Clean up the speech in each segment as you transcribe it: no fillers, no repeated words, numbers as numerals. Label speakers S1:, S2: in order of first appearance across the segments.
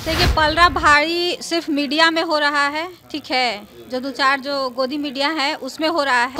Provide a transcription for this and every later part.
S1: देखिए, पलड़ा भारी सिर्फ मीडिया में हो रहा है, ठीक है। जो दो चार जो गोदी मीडिया है उसमें हो रहा है।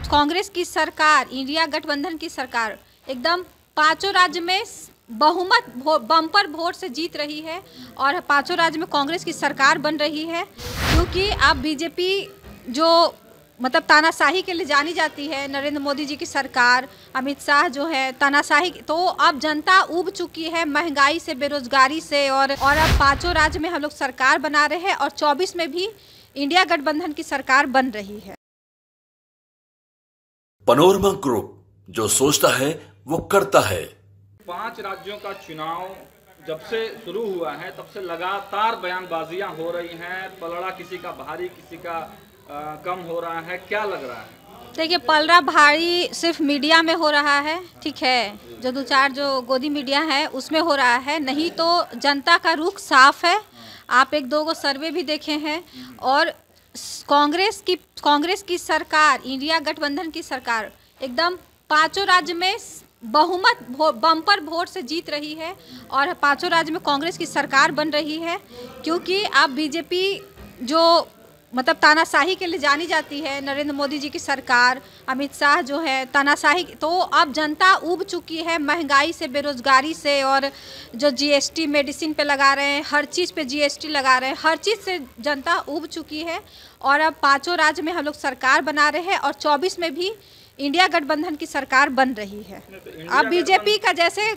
S1: कांग्रेस की सरकार, इंडिया गठबंधन की सरकार एकदम पांचों राज्य में बहुमत बम्पर वोट से जीत रही है और पांचों राज्य में कांग्रेस की सरकार बन रही है। क्योंकि अब बीजेपी जो मतलब तानाशाही के लिए जानी जाती है, नरेंद्र मोदी जी की सरकार, अमित शाह जो है तानाशाही, तो अब जनता ऊब चुकी है महंगाई से, बेरोजगारी से। और अब पांचों राज्य में हम लोग सरकार बना रहे हैं और 24 में भी इंडिया गठबंधन की सरकार बन रही है।
S2: पैनोरमा ग्रुप, जो सोचता है वो करता है।
S3: 5 राज्यों का चुनाव जब से शुरू हुआ है तब से लगातार बयानबाजियां हो रही हैं। पलड़ा किसी का भारी, किसी का कम हो रहा है, क्या लग रहा है?
S1: देखिए, पलड़ा भारी सिर्फ मीडिया में हो रहा है, ठीक है। जो दो चार जो गोदी मीडिया है उसमें हो रहा है, नहीं तो जनता का रुख साफ है। आप एक दो गो सर्वे भी देखे हैं और कांग्रेस की सरकार, इंडिया गठबंधन की सरकार एकदम पांचों राज्य में बहुमत बम्पर वोट से जीत रही है और पांचों राज्य में कांग्रेस की सरकार बन रही है। क्योंकि अब बीजेपी जो मतलब तानाशाही के लिए जानी जाती है, नरेंद्र मोदी जी की सरकार, अमित शाह जो है तानाशाही, तो अब जनता ऊब चुकी है महंगाई से, बेरोजगारी से। और जो जीएसटी मेडिसिन पे लगा रहे हैं, हर चीज़ पे जीएसटी लगा रहे हैं, हर चीज़ से जनता ऊब चुकी है। और अब पांचों राज्य में हम लोग सरकार बना रहे हैं और 24 में भी इंडिया गठबंधन की सरकार बन रही है। अब बीजेपी का जैसे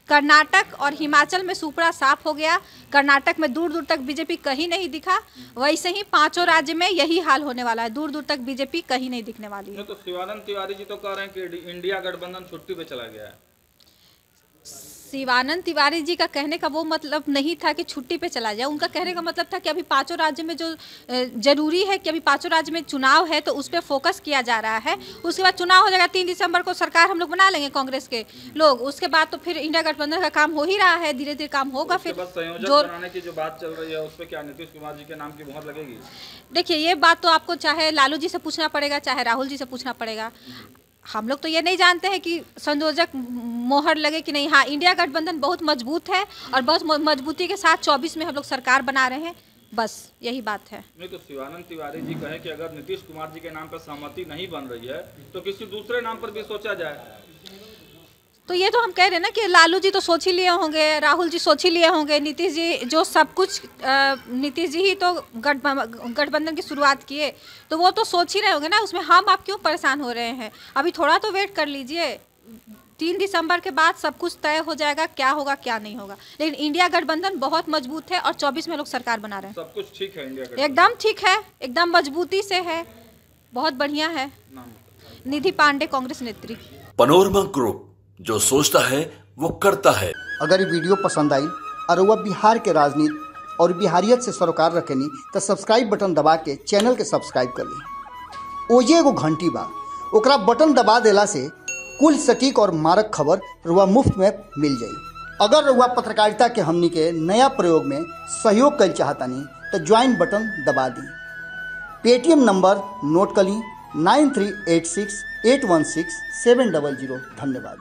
S1: कर्नाटक और हिमाचल में सुपड़ा साफ हो गया, कर्नाटक में दूर दूर तक बीजेपी कहीं नहीं दिखा, वैसे ही पांचों राज्य में यही हाल होने वाला है, दूर दूर तक बीजेपी कहीं नहीं दिखने वाली है।
S3: तो शिवानंद तिवारी जी तो कह रहे हैं कि इंडिया गठबंधन छुट्टी पे चला गया है।
S1: शिवानंद तिवारी जी का कहने का वो मतलब नहीं था कि छुट्टी पे चला जाए। उनका कहने का मतलब था कि अभी पांचों राज्य में जो जरूरी है कि अभी पांचों राज्य में चुनाव है तो उस पर फोकस किया जा रहा है। उसके बाद चुनाव हो जाएगा, 3 दिसंबर को सरकार हम लोग बना लेंगे कांग्रेस के लोग। उसके बाद तो फिर इंडिया गठबंधन का काम हो ही रहा है, धीरे धीरे काम होगा। फिर
S3: जो बनाने की जो बात चल रही है उस पर क्या नीतीश कुमार जी के नाम की मोहर लगेगी?
S1: देखिए, ये बात तो आपको चाहे लालू जी से पूछना पड़ेगा, चाहे राहुल जी से पूछना पड़ेगा। हम लोग तो ये नहीं जानते हैं कि संयोजक मोहर लगे कि नहीं। हाँ, इंडिया गठबंधन बहुत मजबूत है और बहुत मजबूती के साथ 24 में हम लोग सरकार बना रहे हैं, बस यही बात है।
S3: नहीं तो शिवानंद तिवारी जी कहे कि अगर नीतीश कुमार जी के नाम पर सहमति नहीं बन रही है तो किसी दूसरे नाम पर भी सोचा जाए।
S1: तो ये तो हम कह रहे हैं ना कि लालू जी तो सोच ही लिए होंगे, राहुल जी सोच ही लिए होंगे, नीतीश जी जो सब कुछ नीतीश जी ही तो गठबंधन की शुरुआत किए, तो वो तो सोच ही रहे होंगे ना। उसमें हम आप क्यों परेशान हो रहे हैं? अभी थोड़ा तो वेट कर लीजिए, 3 दिसंबर के बाद सब कुछ तय हो जाएगा, क्या होगा क्या नहीं होगा। लेकिन इंडिया गठबंधन बहुत मजबूत है और 24 में लोग सरकार बना रहे हैं।
S3: सब कुछ ठीक है, इंडिया
S1: एकदम ठीक है, एकदम मजबूती से है, बहुत बढ़िया है। निधि पांडे, कांग्रेस नेत्री।
S2: पैनोरमा ग्रुप, जो सोचता है वो करता है।
S4: अगर ये वीडियो पसंद आई और वह बिहार के राजनीति और बिहारियत से सरोकार रखेनी तो सब्सक्राइब बटन दबा के चैनल के सब्सक्राइब कर ली। ओजे एगो घंटी बा, ओकरा बटन दबा देला से कुल सटीक और मारक खबर रुआ मुफ्त में मिल जाई। अगर रुआ पत्रकारिता के हमनी के नया प्रयोग में सहयोग कर चाहतानी तो ज्वाइन बटन दबा दी। पेटीएम नंबर नोट कर ली 9386816700। धन्यवाद।